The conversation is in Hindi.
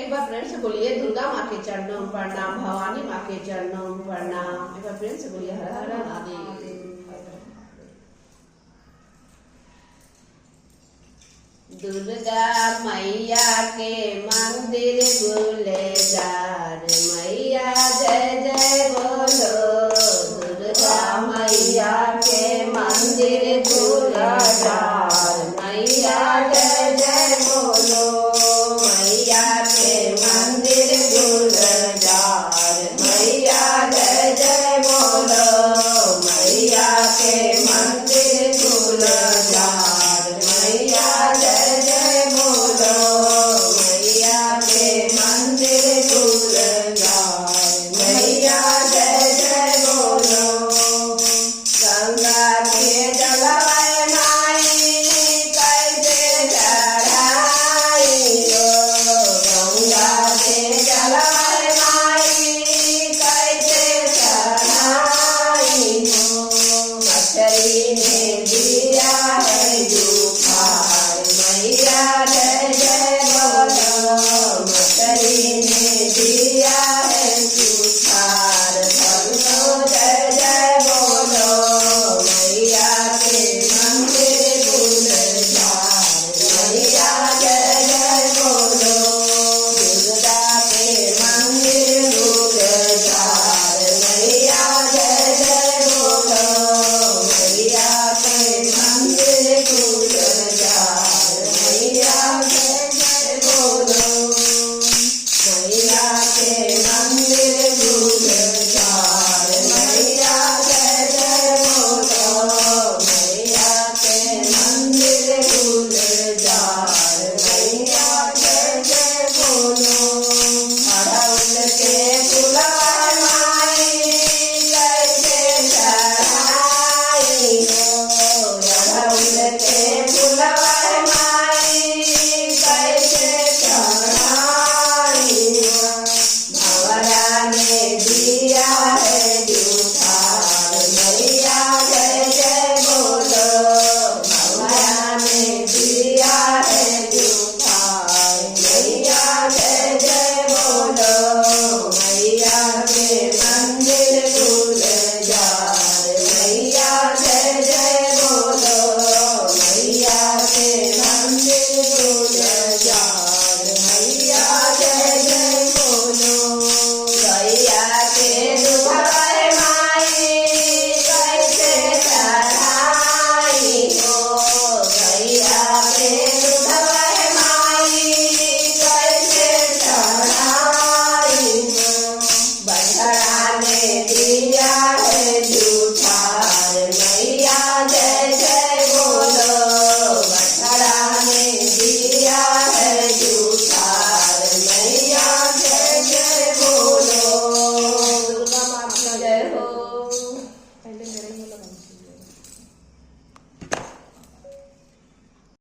एक बार फ्रेंड से बोलिए दुर्गा माँ के चरणों में प्रणाम, भवानी माँ के चरणों में प्रणाम। एक बार फ्रेंड से बोलिए हर हर महादेव। दुर्गा मैया के मंदिर गुलजार, मैया जय जय बोलो। दुर्गा मैया के मंदिर गुलजार,